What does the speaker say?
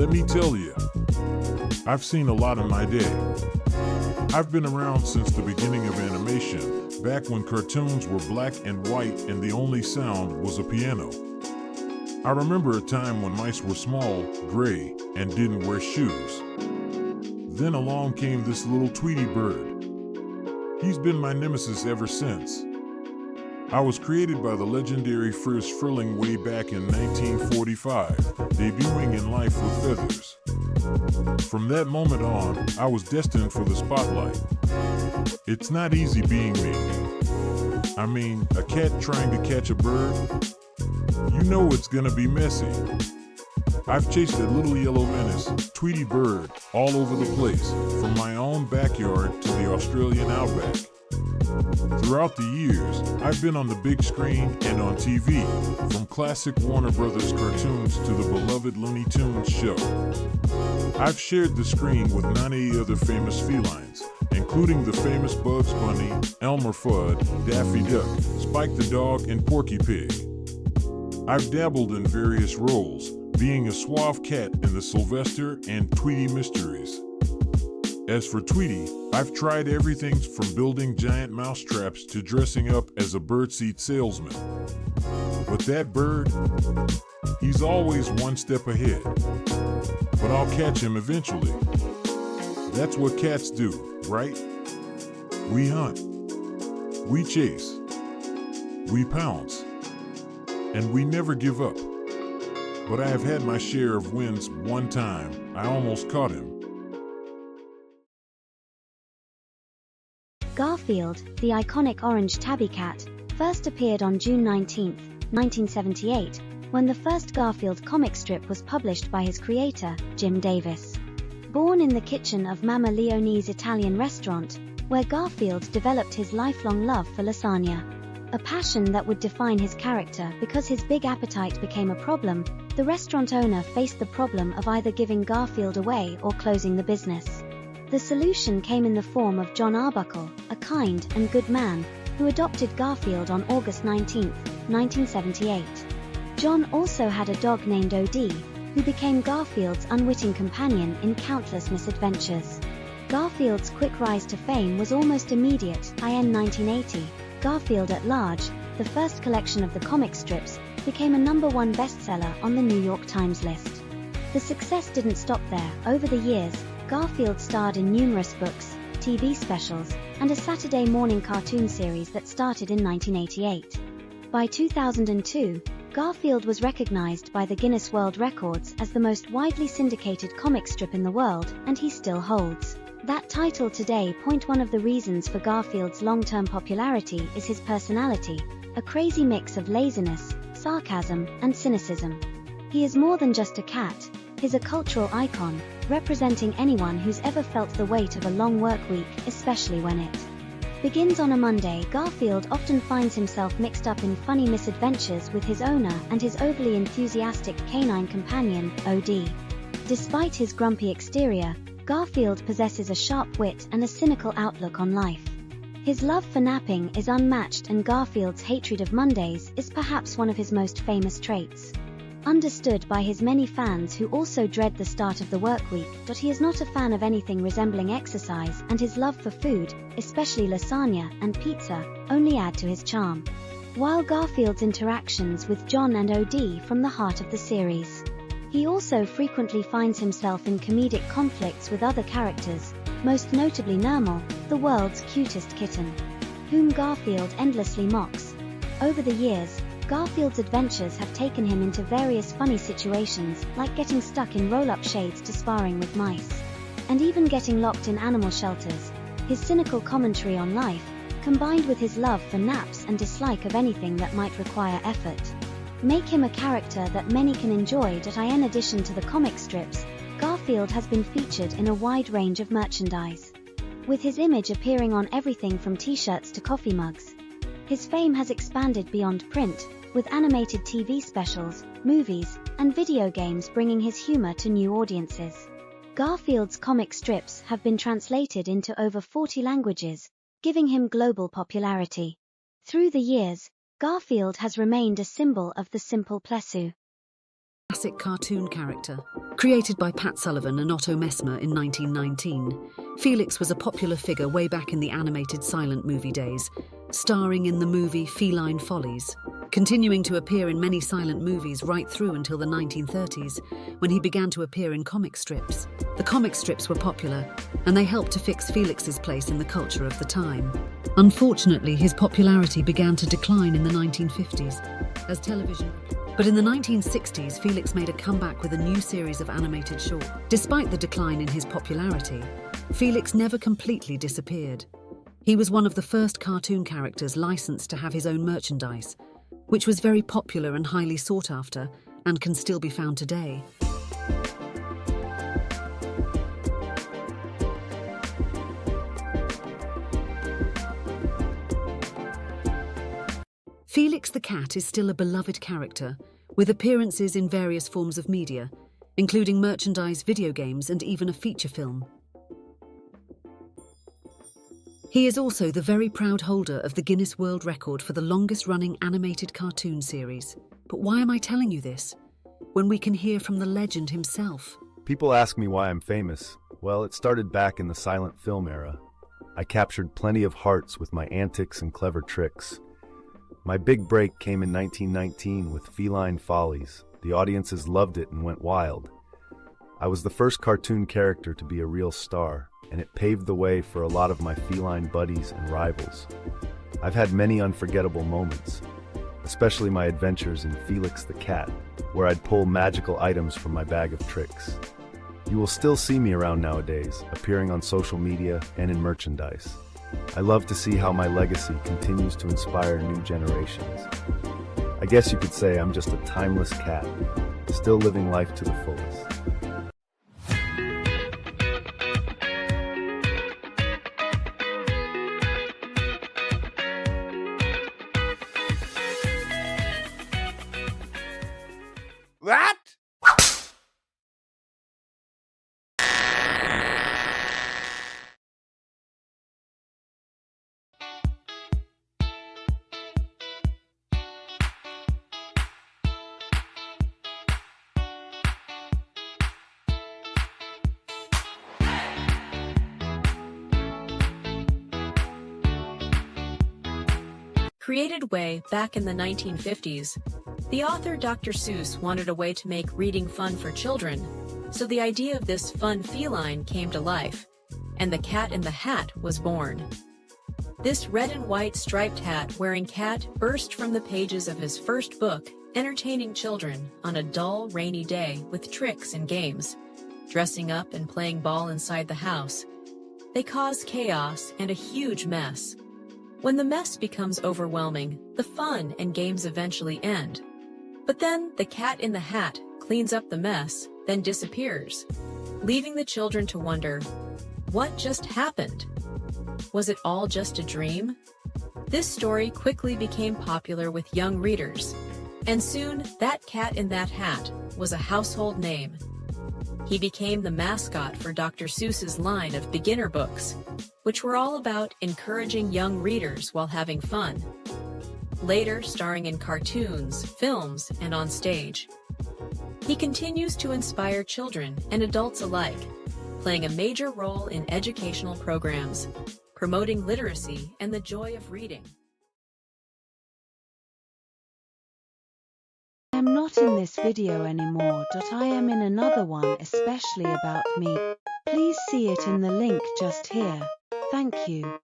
Let me tell you, I've seen a lot in my day. I've been around since the beginning of animation, back when cartoons were black and white and the only sound was a piano. I remember a time when mice were small, gray, and didn't wear shoes. Then along came this little Tweety bird. He's been my nemesis ever since. I was created by the legendary Fritz Freleng way back in 1945, debuting in Life with Feathers. From that moment on, I was destined for the spotlight. It's not easy being me. I mean, a cat trying to catch a bird? You know it's gonna be messy. I've chased that little yellow menace, Tweety bird, all over the place, from my own backyard to the Australian outback. Throughout the years, I've been on the big screen and on TV, from classic Warner Brothers cartoons to the beloved Looney Tunes show. I've shared the screen with 90 other famous felines, including the famous Bugs Bunny, Elmer Fudd, Daffy Duck, Spike the Dog, and Porky Pig. I've dabbled in various roles, being a suave cat in the Sylvester and Tweety mysteries. As for Tweety, I've tried everything from building giant mousetraps to dressing up as a birdseed salesman. But that bird, he's always one step ahead. But I'll catch him eventually. That's what cats do, right? We hunt. We chase. We pounce. And we never give up. But I have had my share of wins. One time, I almost caught him. Garfield, the iconic orange tabby cat, first appeared on June 19, 1978, when the first Garfield comic strip was published by his creator, Jim Davis. Born in the kitchen of Mama Leonie's Italian restaurant, where Garfield developed his lifelong love for lasagna, a passion that would define his character because his big appetite became a problem, the restaurant owner faced the problem of either giving Garfield away or closing the business. The solution came in the form of John Arbuckle, a kind and good man, who adopted Garfield on August 19, 1978. John also had a dog named Odie, who became Garfield's unwitting companion in countless misadventures. Garfield's quick rise to fame was almost immediate. In 1980, Garfield at Large, the first collection of the comic strips, became a #1 bestseller on the New York Times list. The success didn't stop there. Over the years, Garfield starred in numerous books, TV specials, and a Saturday morning cartoon series that started in 1988. By 2002, Garfield was recognized by the Guinness World Records as the most widely syndicated comic strip in the world, and he still holds that title today. One of the reasons for Garfield's long-term popularity is his personality, a crazy mix of laziness, sarcasm, and cynicism. He is more than just a cat. He's a cultural icon, representing anyone who's ever felt the weight of a long work week, especially when it begins on a Monday. Garfield often finds himself mixed up in funny misadventures with his owner and his overly enthusiastic canine companion, Odie. Despite his grumpy exterior, Garfield possesses a sharp wit and a cynical outlook on life. His love for napping is unmatched, and Garfield's hatred of Mondays is perhaps one of his most famous traits. Understood by his many fans who also dread the start of the work week, but he is not a fan of anything resembling exercise, and his love for food, especially lasagna and pizza, only add to his charm. While Garfield's interactions with John and Odie from the heart of the series, he also frequently finds himself in comedic conflicts with other characters, most notably Nermal, the world's cutest kitten, whom Garfield endlessly mocks. Over the years, Garfield's adventures have taken him into various funny situations, like getting stuck in roll-up shades to sparring with mice, and even getting locked in animal shelters. His cynical commentary on life, combined with his love for naps and dislike of anything that might require effort, make him a character that many can enjoy. In addition to the comic strips, Garfield has been featured in a wide range of merchandise, with his image appearing on everything from t-shirts to coffee mugs. His fame has expanded beyond print, with animated TV specials, movies, and video games bringing his humor to new audiences. Garfield's comic strips have been translated into over 40 languages, giving him global popularity. Through the years, Garfield has remained a symbol of the simple pleasure. classic cartoon character. Created by Pat Sullivan and Otto Messmer in 1919, Felix was a popular figure way back in the animated silent movie days, starring in the movie Feline Follies, continuing to appear in many silent movies right through until the 1930s, when he began to appear in comic strips. The comic strips were popular, and they helped to fix Felix's place in the culture of the time. Unfortunately, his popularity began to decline in the 1950s as television. But in the 1960s, Felix made a comeback with a new series of animated shorts. Despite the decline in his popularity, Felix never completely disappeared. He was one of the first cartoon characters licensed to have his own merchandise, which was very popular and highly sought after, and can still be found today. Felix the cat is still a beloved character, with appearances in various forms of media, including merchandise, video games, and even a feature film. He is also the very proud holder of the Guinness World Record for the longest-running animated cartoon series. But why am I telling you this, when we can hear from the legend himself? People ask me why I'm famous. Well, it started back in the silent film era. I captured plenty of hearts with my antics and clever tricks. My big break came in 1919 with Feline Follies. The audiences loved it and went wild. I was the first cartoon character to be a real star, and it paved the way for a lot of my feline buddies and rivals. I've had many unforgettable moments, especially my adventures in Felix the Cat, where I'd pull magical items from my bag of tricks. You will still see me around nowadays, appearing on social media and in merchandise. I love to see how my legacy continues to inspire new generations. I guess you could say I'm just a timeless cat, still living life to the fullest. What? Created way back in the 1950s, the author Dr. Seuss wanted a way to make reading fun for children, so the idea of this fun feline came to life, and the Cat in the Hat was born. This red and white striped hat-wearing cat burst from the pages of his first book, entertaining children on a dull, rainy day with tricks and games, dressing up and playing ball inside the house. They cause chaos and a huge mess. When the mess becomes overwhelming, the fun and games eventually end. But then the Cat in the Hat cleans up the mess, then disappears, leaving the children to wonder, what just happened? Was it all just a dream? This story quickly became popular with young readers, and soon that Cat in that Hat was a household name. He became the mascot for Dr. Seuss's line of beginner books, which were all about encouraging young readers while having fun. Later starring in cartoons, films, and on stage. He continues to inspire children and adults alike, playing a major role in educational programs, promoting literacy and the joy of reading. I am not in this video anymore. I am in another one especially about me. Please see it in the link just here. Thank you.